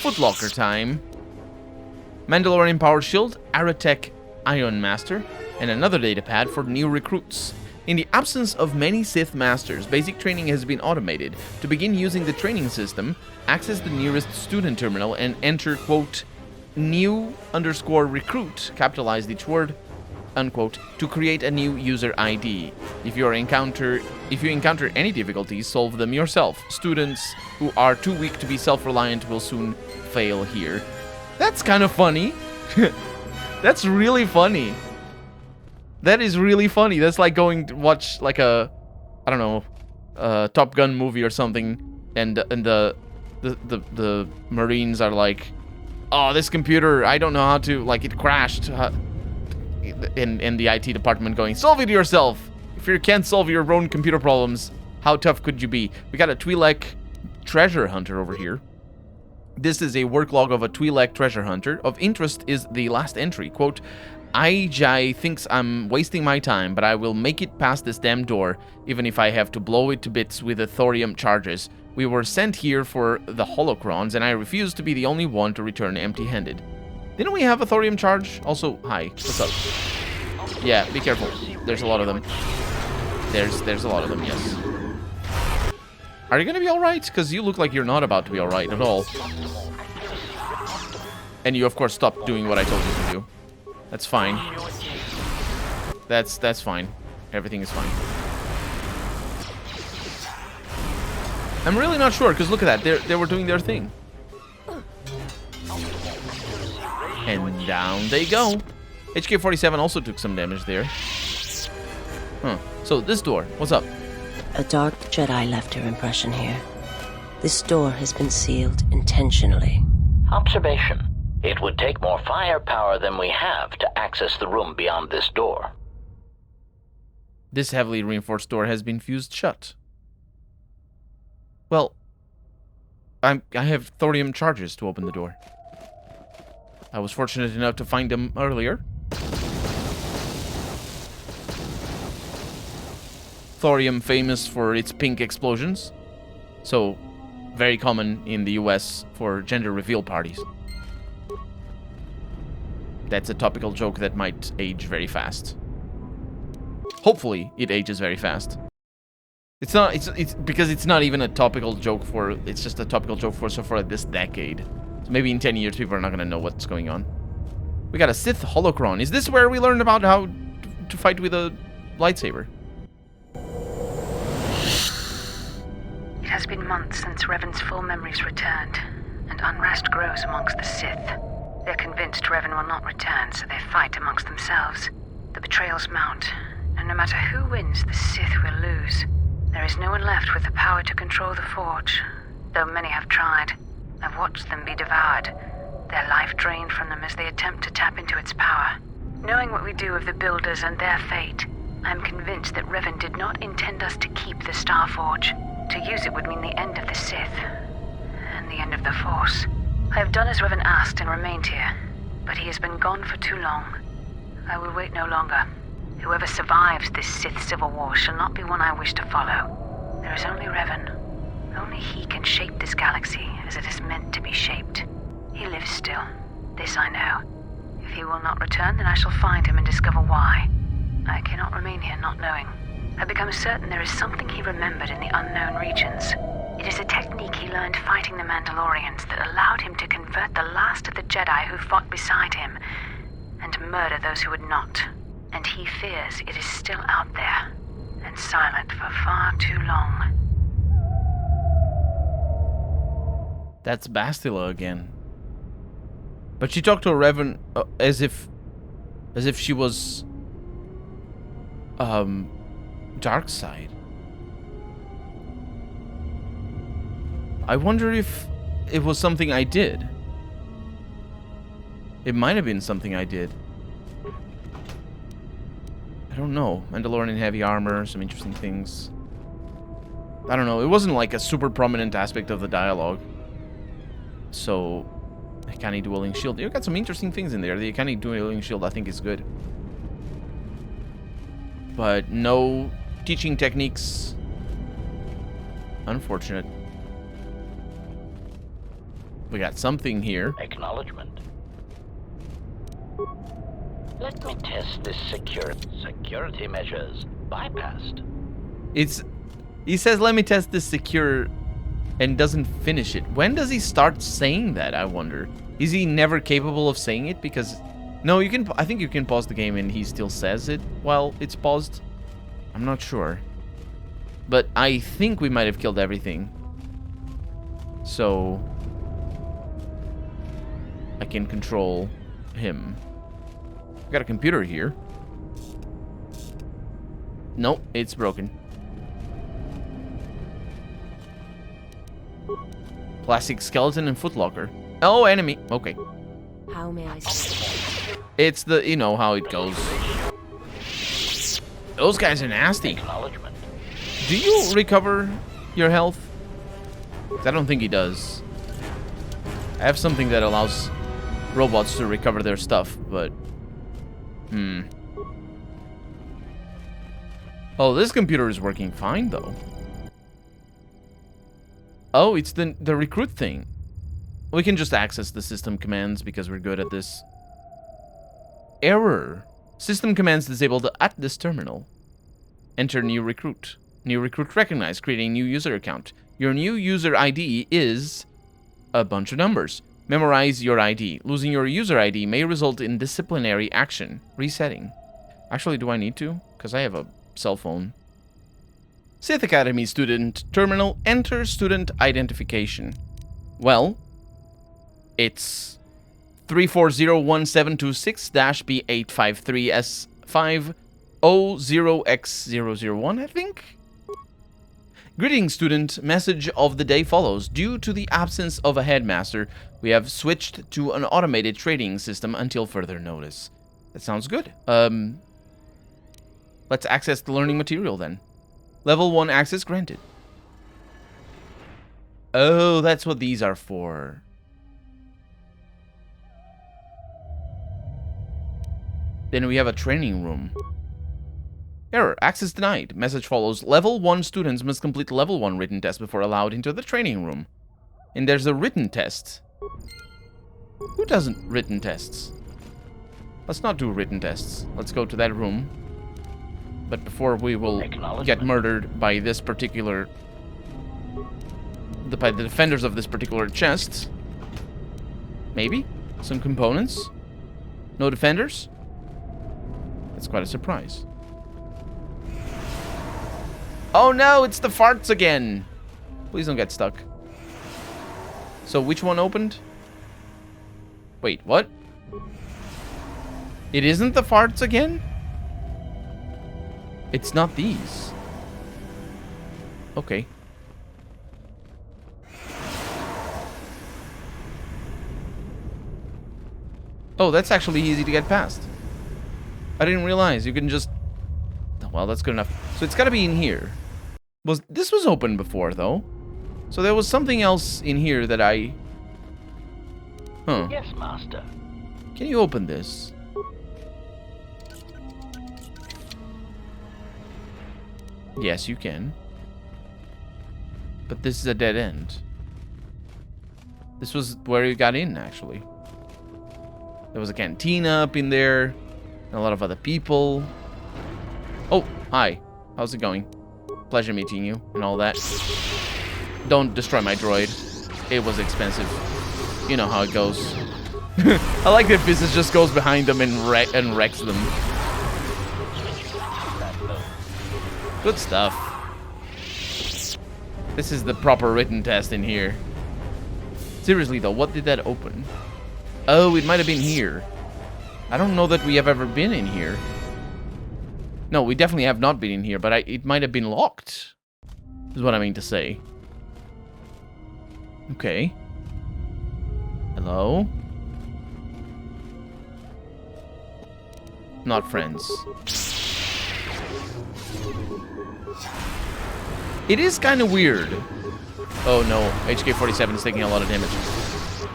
Footlocker time. Mandalorian Power Shield, Aratech Ion Master, and another datapad for new recruits. In the absence of many Sith Masters, basic training has been automated. To begin using the training system, access the nearest student terminal and enter, quote, new_recruit, capitalize each word, unquote, to create a new user ID. If you encounter any difficulties, solve them yourself. Students who are too weak to be self-reliant will soon fail here. That's kind of funny. That's really funny. That is really funny. That's like going to watch like a, I don't know, a Top Gun movie or something, and the Marines are like, oh, this computer, I don't know how to, like, it crashed. In the IT department going, solve it yourself. If you can't solve your own computer problems, how tough could you be? We got a Twi'lek treasure hunter over here. This is a work log of a Twi'lek treasure hunter. Of interest is the last entry. Quote, Aijai thinks I'm wasting my time, but I will make it past this damn door, even if I have to blow it to bits with the thorium charges. We were sent here for the holocrons, and I refuse to be the only one to return empty-handed. Didn't we have a thorium charge? Also, hi, what's up? Yeah, be careful. There's a lot of them. There's a lot of them, yes. Are you gonna be alright? Because you look like you're not about to be alright at all. And you, of course, stopped doing what I told you to do. That's fine. That's fine. Everything is fine. I'm really not sure, because look at that. They were doing their thing. And down they go. HK-47 also took some damage there. Huh. So, this door, what's up? A dark Jedi left her impression here. This door has been sealed intentionally. Observation. It would take more firepower than we have to access the room beyond this door. This heavily reinforced door has been fused shut. Well, I have thorium charges to open the door. I was fortunate enough to find them earlier. Thorium famous for its pink explosions. So, very common in the US for gender reveal parties. That's a topical joke that might age very fast. Hopefully, it ages very fast. It's not, it's because it's not even a topical joke for, it's just a topical joke for so far this decade. So maybe in 10 years, people are not going to know what's going on. We got a Sith Holocron. Is this where we learned about how to fight with a lightsaber? It has been months since Revan's full memories returned, and unrest grows amongst the Sith. They're convinced Revan will not return, so they fight amongst themselves. The betrayals mount, and no matter who wins, the Sith will lose. There is no one left with the power to control the Forge, though many have tried. I've watched them be devoured, their life drained from them as they attempt to tap into its power. Knowing what we do of the Builders and their fate, I'm convinced that Revan did not intend us to keep the Star Forge. To use it would mean the end of the Sith, and the end of the Force. I have done as Revan asked and remained here, but he has been gone for too long. I will wait no longer. Whoever survives this Sith civil war shall not be one I wish to follow. There is only Revan. Only he can shape this galaxy as it is meant to be shaped. He lives still. This I know. If he will not return, then I shall find him and discover why. I cannot remain here not knowing. I've become certain there is something he remembered in the unknown regions. It is a technique he learned fighting the Mandalorians that allowed him to convert the last of the Jedi who fought beside him and murder those who would not. And he fears it is still out there and silent for far too long. That's Bastila again. But she talked to Revan as if she was dark side. I wonder if it was something I did. It might have been something I did. I don't know. Mandalorian heavy armor, some interesting things. I don't know. It wasn't like a super prominent aspect of the dialogue. So, Akani dueling shield. You've got some interesting things in there. The Akani dueling shield I think is good. But no teaching techniques. Unfortunate. We got something here. Acknowledgement. Let me test this security measures. Bypassed. He says, let me test this secure, and doesn't finish it. When does he start saying that, I wonder? Is he never capable of saying it? Because, no, you can, I think you can pause the game and he still says it while it's paused. I'm not sure. But I think we might have killed everything. So, I can control him. We got a computer here. Nope, it's broken. Plastic skeleton and footlocker. Oh, enemy. Okay. How may I say? It's the, you know how it goes. Those guys are nasty. Acknowledgement. Do you recover your health? I don't think he does. I have something that allows robots to recover their stuff, but... Oh, this computer is working fine, though. Oh, it's the recruit thing. We can just access the system commands because we're good at this. Error. System commands disabled at this terminal. Enter new recruit. New recruit recognized. Creating new user account. Your new user ID is a bunch of numbers. Memorize your ID. Losing your user ID may result in disciplinary action. Resetting. Actually, do I need to? Because I have a cell phone. Sith Academy student terminal. Enter student identification. Well, it's 3401726-B853S500X001, I think? Greetings, student. Message of the day follows. Due to the absence of a headmaster, we have switched to an automated trading system until further notice. That sounds good. Let's access the learning material then. Level 1 access granted. Oh, that's what these are for. Then we have a training room. Error. Access denied. Message follows. Level 1 students must complete level 1 written test before allowed into the training room. And there's a written test. Who doesn't written tests? Let's not do written tests. Let's go to that room. But before we will get murdered by this particular... by the defenders of this particular chest. Maybe? Some components? No defenders? That's quite a surprise. Oh no, it's the farts again! Please don't get stuck. So which one opened? Wait, what? It isn't the farts again? It's not these. Okay. Oh, that's actually easy to get past. I didn't realize you can just... Well, that's good enough. So it's gotta be in here. This was open before, though. So there was something else in here that I... Huh. Yes, master. Can you open this? Yes, you can. But this is a dead end. This was where you got in, actually. There was a cantina up in there. And a lot of other people. Oh, hi. How's it going? Pleasure meeting you and all that. Don't destroy my droid. It was expensive. You know how it goes. I like that business just goes behind them and wrecks them. Good stuff. This is the proper written test in here. Seriously though, what did that open? Oh, it might have been here. I don't know that we have ever been in here. No, we definitely have not been in here, but it might have been locked. Is what I mean to say. Okay. Hello? Not friends. It is kind of weird. Oh no, HK-47 is taking a lot of damage.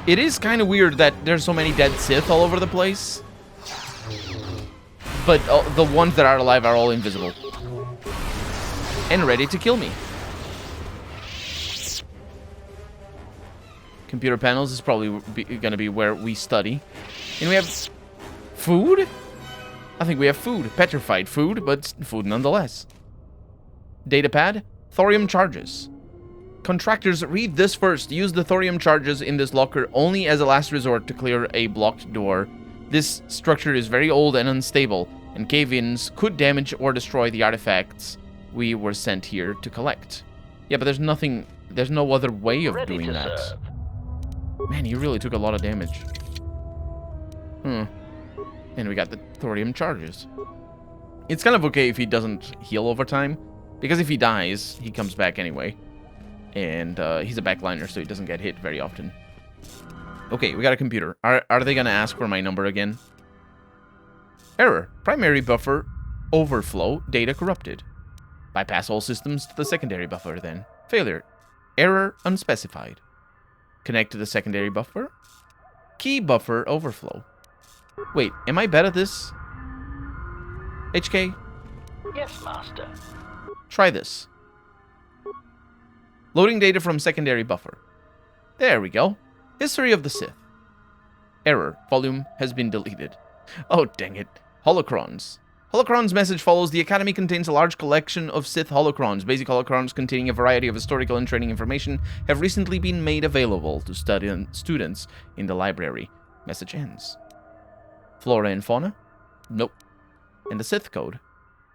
It is kind of weird that there's so many dead Sith all over the place. But the ones that are alive are all invisible. And ready to kill me. Computer panels is probably going to be where we study. And we have food? I think we have food. Petrified food, but food nonetheless. Datapad. Thorium charges. Contractors, read this first. Use the thorium charges in this locker only as a last resort to clear a blocked door. This structure is very old and unstable, and cave-ins could damage or destroy the artifacts we were sent here to collect. Yeah, but there's no other way of doing that. Serve. Man, he really took a lot of damage. And we got the thorium charges. It's kind of okay if he doesn't heal over time, because if he dies, he comes back anyway. And he's a backliner, so he doesn't get hit very often. Okay, we got a computer. Are they going to ask for my number again? Error. Primary buffer overflow. Data corrupted. Bypass all systems to the secondary buffer, then. Failure. Error unspecified. Connect to the secondary buffer. Key buffer overflow. Wait, am I bad at this? HK? Yes, Master. Try this. Loading data from secondary buffer. There we go. History of the Sith. Error. Volume has been deleted. Oh, dang it. Holocrons. Holocron's message follows. The Academy contains a large collection of Sith Holocrons. Basic Holocrons containing a variety of historical and training information have recently been made available to students in the library. Message ends. Flora and fauna? Nope. And the Sith Code.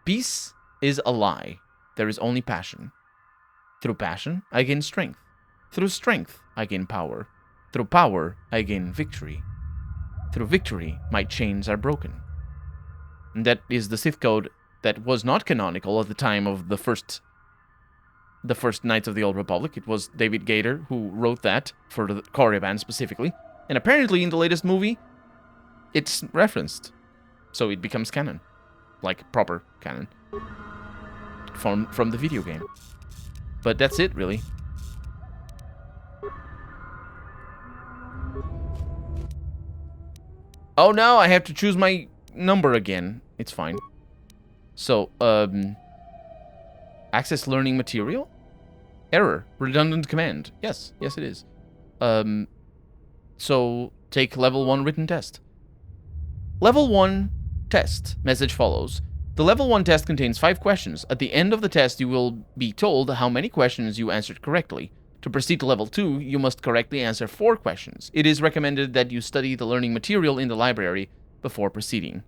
Peace is a lie. There is only passion. Through passion, I gain strength. Through strength, I gain power. Through power, I gain victory. Through victory, my chains are broken. And that is the Sith Code that was not canonical at the time of the first Knights of the Old Republic. It was David Gator who wrote that for the Korriban specifically. And apparently in the latest movie, it's referenced. So it becomes canon. Like proper canon. From the video game. But that's it, really. Oh no, I have to choose my number again. It's fine. So, access learning material? Error. Redundant command. Yes, yes it is. So, take level 1 written test. Level 1 test. Message follows. The level 1 test contains 5 questions. At the end of the test, you will be told how many questions you answered correctly. To proceed to level 2, you must correctly answer 4 questions. It is recommended that you study the learning material in the library before proceeding.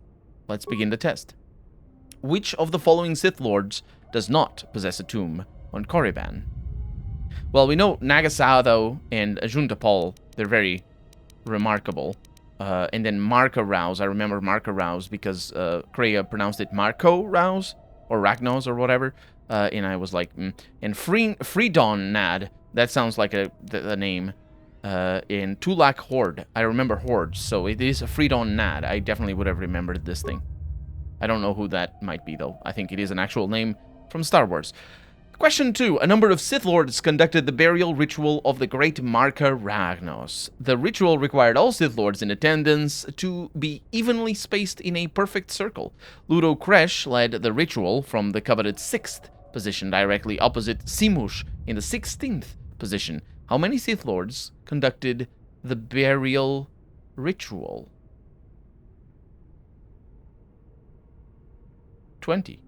Let's begin the test. Which of the following Sith Lords does not possess a tomb on Korriban? Well, we know Nagasado and Ajunta Paul, they're very remarkable. And then Marka Rouse, I remember Marka Rouse because Kreia pronounced it Marco Rouse, or Ragnos or whatever. And I was like, And Freedon Nad, that sounds like a name. In Tulak Horde, I remember Horde, so it is a Freedon Nad. I definitely would have remembered this thing. I don't know who that might be, though. I think it is an actual name from Star Wars. Question 2. A number of Sith Lords conducted the burial ritual of the great Marka Ragnos. The ritual required all Sith Lords in attendance to be evenly spaced in a perfect circle. Ludo Kresh led the ritual from the coveted 6th position directly opposite Simush in the 16th position. How many Sith Lords conducted the burial ritual? 20.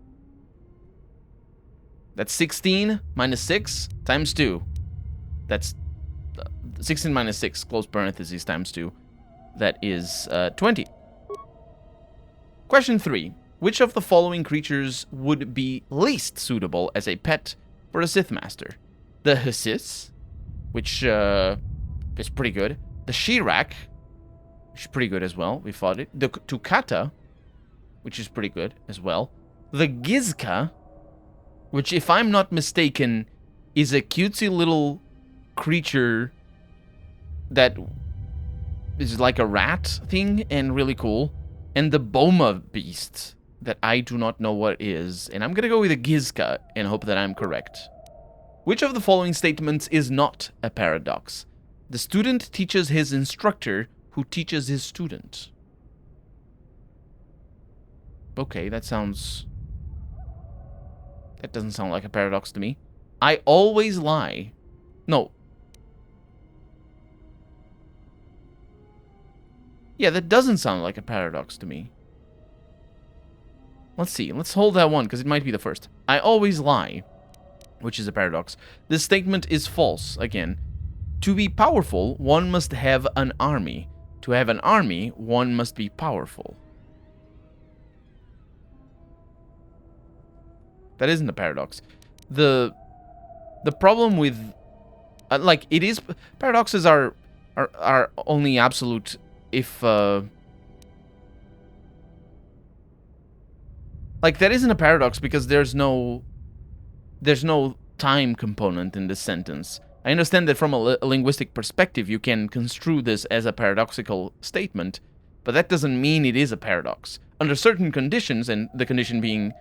That's 16 minus 6 times 2. That's 16 minus 6, close parentheses, times 2. That is 20. Question 3. Which of the following creatures would be least suitable as a pet for a Sith Master? The Hysis, which is pretty good. The Shirak, which is pretty good as well. We fought it. The Tukata, which is pretty good as well. The Gizka, which, if I'm not mistaken, is a cutesy little creature that is like a rat thing and really cool. And the Boma beast that I do not know what is. And I'm going to go with the Gizka and hope that I'm correct. Which of the following statements is not a paradox? The student teaches his instructor, who teaches his student. Okay, that doesn't sound like a paradox to me. I always lie. No. Yeah, that doesn't sound like a paradox to me. Let's see. Let's hold that one, because it might be the first. I always lie, which is a paradox. This statement is false, again. To be powerful, one must have an army. To have an army, one must be powerful. That isn't a paradox. The problem with... like, it is... Paradoxes are only absolute if... like, that isn't a paradox because there's no time component in this sentence. I understand that from a linguistic perspective, you can construe this as a paradoxical statement, but that doesn't mean it is a paradox. Under certain conditions, and the condition being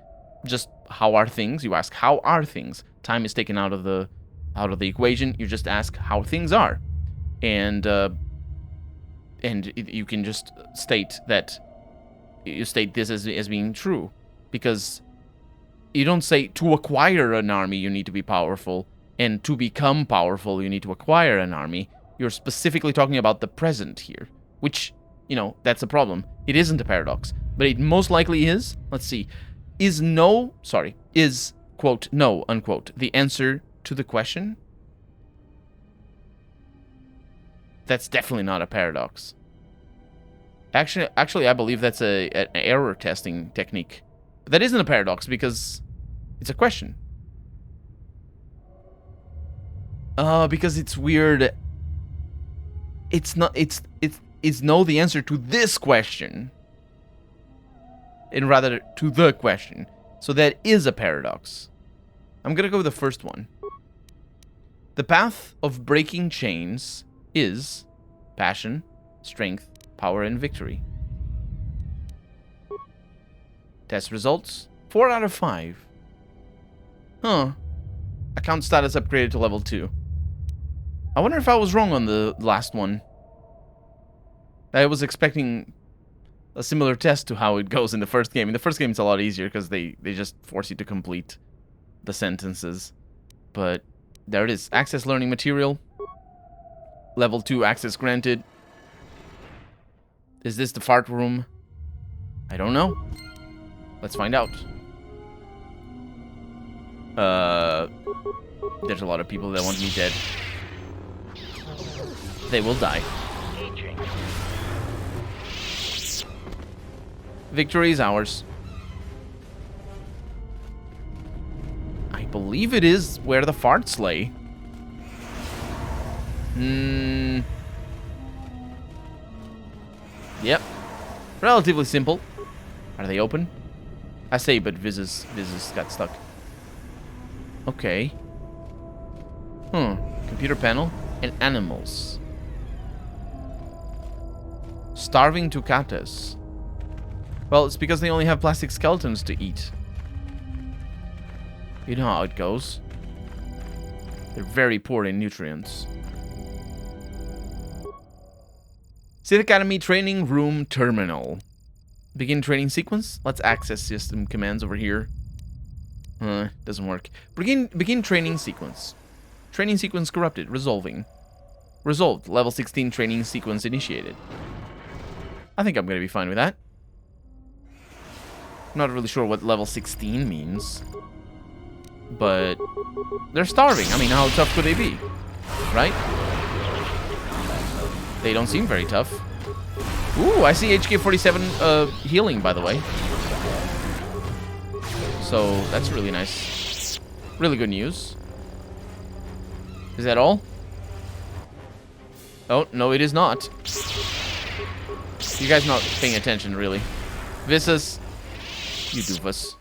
just how are things, you ask how are things. Time is taken out of the equation. You just ask how things are, and you can just state that you state this as being true. Because you don't say to acquire an army you need to be powerful, and to become powerful you need to acquire an army. You're specifically talking about the present here, which, you know, that's a problem. It isn't a paradox, but it most likely is. Let's see. Is, quote, no, unquote, the answer to the question? That's definitely not a paradox. Actually, I believe that's an error testing technique. But that isn't a paradox because it's a question. Because it's weird. It's not. It's no the answer to this question, and rather to the question. So that is a paradox. I'm gonna go with the first one. The path of breaking chains is passion, strength, power, and victory. Test results, 4 out of 5. Huh. Account status upgraded to level 2. I wonder if I was wrong on the last one. I was expecting a similar test to how it goes in the first game. In the first game, it's a lot easier because they just force you to complete the sentences. But there it is. Access learning material. Level 2 access granted. Is this the fart room? I don't know. Let's find out. There's a lot of people that want me dead. They will die. Victory is ours. I believe it is where the farts lay. Yep. Relatively simple. Are they open? I say, but Viz's got stuck. Okay. Computer panel and animals. Starving tucatas. Well, it's because they only have plastic skeletons to eat. You know how it goes. They're very poor in nutrients. Sith Academy Training Room Terminal. Begin training sequence. Let's access system commands over here. Doesn't work. Begin training sequence. Training sequence corrupted. Resolving. Resolved. Level 16 training sequence initiated. I think I'm going to be fine with that. I'm not really sure what level 16 means. But they're starving. I mean, how tough could they be? Right? They don't seem very tough. Ooh, I see HK47 healing, by the way. So, that's really nice. Really good news. Is that all? Oh, no, it is not. You guys not paying attention, really. Visas, you doofus.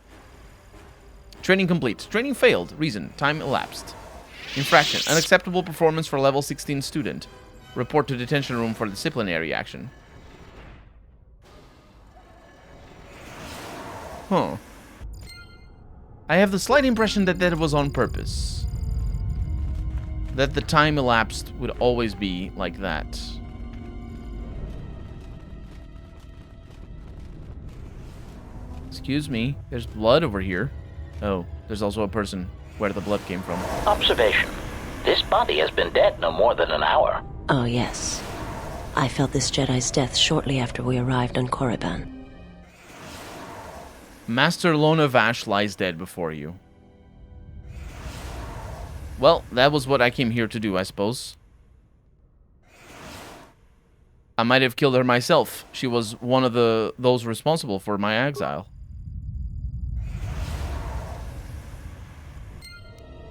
Training complete. Training failed. Reason, time elapsed. Infraction, unacceptable performance for level 16 student. Report to detention room for disciplinary action. Huh. I have the slight impression that that was on purpose. That the time elapsed would always be like that. Excuse me, there's blood over here. Oh, there's also a person where the blood came from. Observation. This body has been dead no more than an hour. Oh, yes. I felt this Jedi's death shortly after we arrived on Korriban. Master Lona Vash lies dead before you. Well, that was what I came here to do, I suppose. I might have killed her myself. She was one of those responsible for my exile.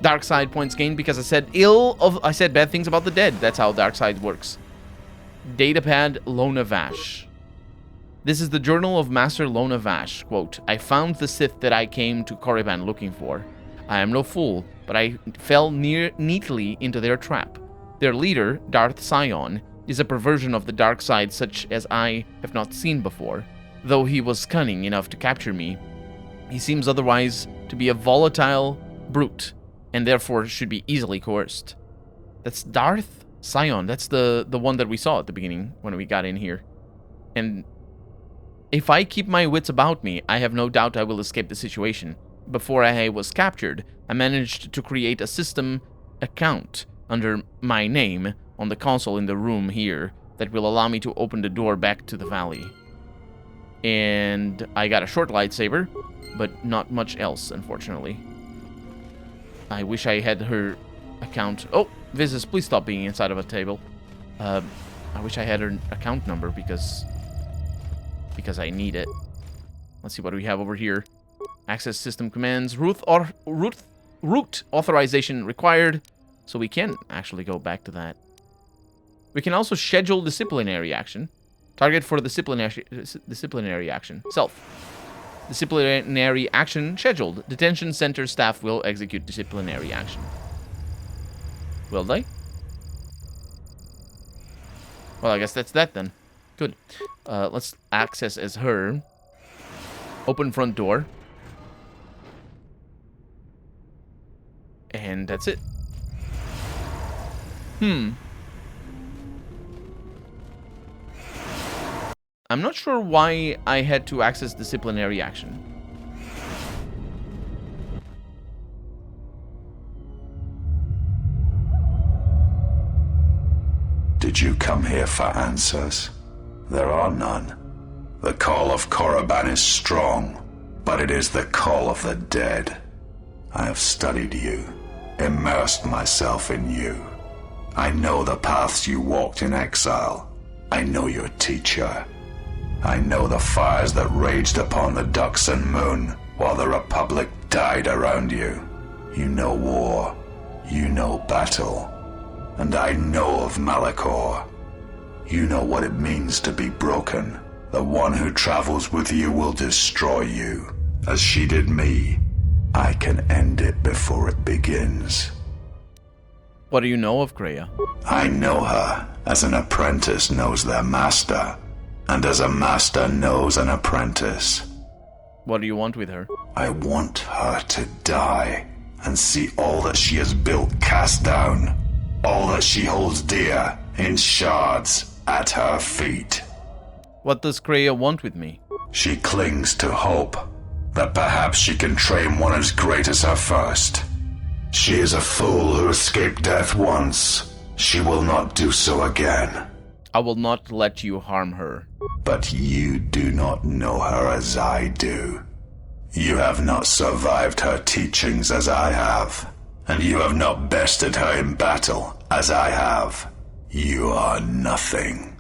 Dark side points gained because I said bad things about the dead. That's how dark side works. Datapad Lona Vash. This is the journal of Master Lona Vash. Quote, I found the Sith that I came to Korriban looking for. I am no fool, but I fell neatly into their trap. Their leader, Darth Sion, is a perversion of the dark side such as I have not seen before. Though he was cunning enough to capture me, he seems otherwise to be a volatile brute, and therefore should be easily coerced. That's Darth Sion. That's the one that we saw at the beginning when we got in here. And if I keep my wits about me, I have no doubt I will escape the situation. Before I was captured, I managed to create a system account under my name on the console in the room here that will allow me to open the door back to the valley. And I got a short lightsaber, but not much else, unfortunately. I wish I had her account. Oh, Vizis, please stop being inside of a table. I wish I had her account number because I need it. Let's see what we have over here. Access system commands. Root authorization required. So we can actually go back to that. We can also schedule disciplinary action. Target for disciplinary action. Self. Disciplinary action scheduled. Detention center staff will execute disciplinary action. Will they? Well, I guess that's that then. Good. Let's access as her. Open front door. And that's it. I'm not sure why I had to access disciplinary action. Did you come here for answers? There are none. The call of Korriban is strong, but it is the call of the dead. I have studied you, immersed myself in you. I know the paths you walked in exile. I know your teacher. I know the fires that raged upon the Dux and Moon while the Republic died around you. You know war. You know battle. And I know of Malachor. You know what it means to be broken. The one who travels with you will destroy you, as she did me. I can end it before it begins. What do you know of Kreia? I know her as an apprentice knows their master, and as a master knows an apprentice. What do you want with her? I want her to die, and see all that she has built cast down, all that she holds dear in shards at her feet. What does Kreia want with me? She clings to hope that perhaps she can train one as great as her first. She is a fool who escaped death once. She will not do so again. I will not let you harm her. But you do not know her as I do. You have not survived her teachings as I have, and you have not bested her in battle as I have. You are nothing.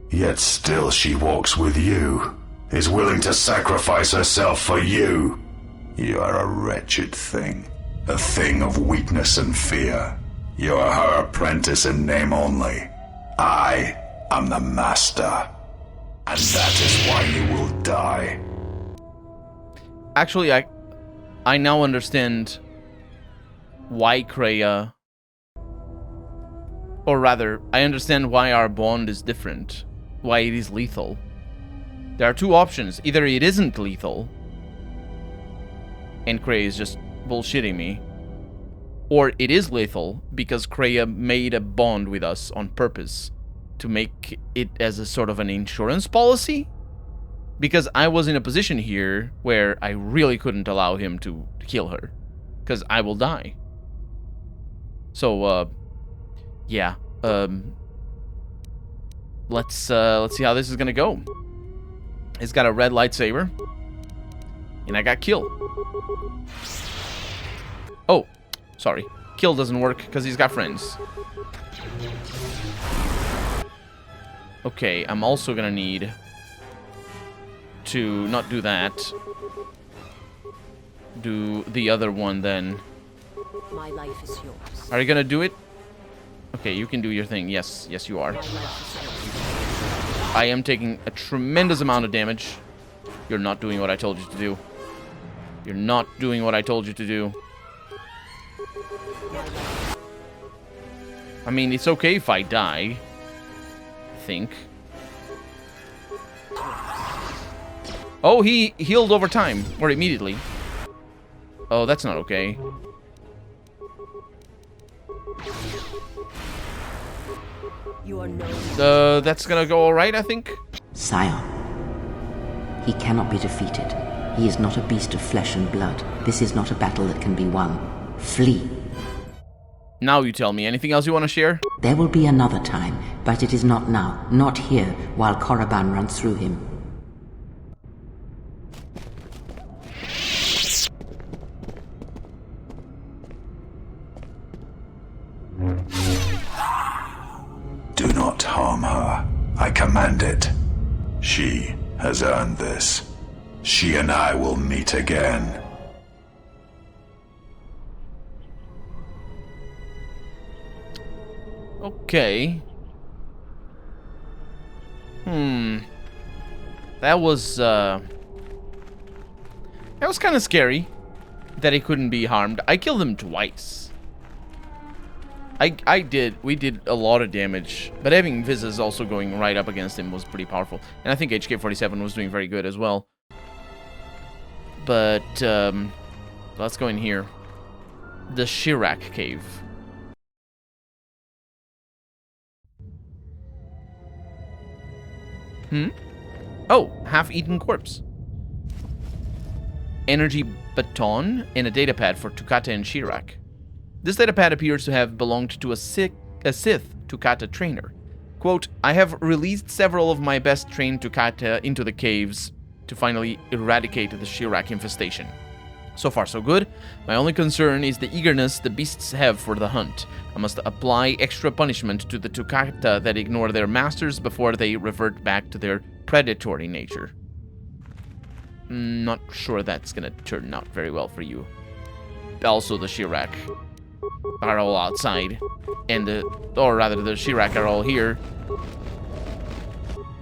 Yet still she walks with you, is willing to sacrifice herself for you. You are a wretched thing, a thing of weakness and fear. You are her apprentice in name only. I am the master, and that is why you will die. Actually, I now understand why Kreia, or rather, I understand why our bond is different, why it is lethal. There are two options. Either it isn't lethal, and Kreia is just bullshitting me, or it is lethal because Kreia made a bond with us on purpose to make it as a sort of an insurance policy. Because I was in a position here where I really couldn't allow him to kill her, because I will die. So, yeah. let's see how this is gonna go. He's got a red lightsaber, and I got kill. Oh, sorry. Kill doesn't work because he's got friends. Okay, I'm also gonna need to not do that. Do the other one then. My life is yours. Are you gonna do it? Okay, you can do your thing. Yes, yes you are. I am taking a tremendous amount of damage. You're not doing what I told you to do. You're not doing what I told you to do. I mean, it's okay if I die. I think. Oh, he healed over time. Or immediately. Oh, that's not okay. You are no. That's gonna go alright, I think. Sire, he cannot be defeated. He is not a beast of flesh and blood. This is not a battle that can be won. Flee. Now you tell me. Anything else you want to share? There will be another time, but it is not now, not here, while Korriban runs through him. Do not harm her. I command it. She has earned this. She and I will meet again. Okay. That was kind of scary that he couldn't be harmed. I killed him twice. We did a lot of damage, but having Viz's also going right up against him was pretty powerful. And I think HK-47 was doing very good as well. But, let's go in here. The Shirak Cave. Oh, half-eaten corpse. Energy baton and a datapad for Tukata and Shirak. This datapad appears to have belonged to a Sith Tukata trainer. Quote, I have released several of my best trained Tukata into the caves to finally eradicate the Shirak infestation. So far so good. My only concern is the eagerness the beasts have for the hunt. I must apply extra punishment to the Tukata that ignore their masters before they revert back to their predatory nature. Not sure that's gonna turn out very well for you. Also, the Shirak are all outside, and the Shirak are all here.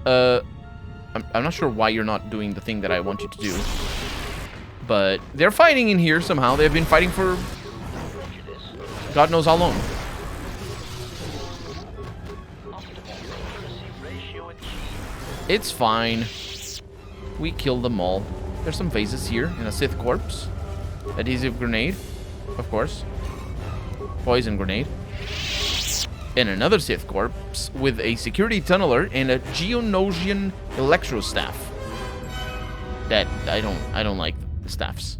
I'm not sure why you're not doing the thing that I want you to do. But they're fighting in here somehow. They've been fighting for God knows how long. It's fine. We killed them all. There's some vases here and a Sith corpse. Adhesive grenade, of course. Poison grenade. And another Sith corpse with a security tunneler and a Geonosian electro staff. That I don't like the staffs.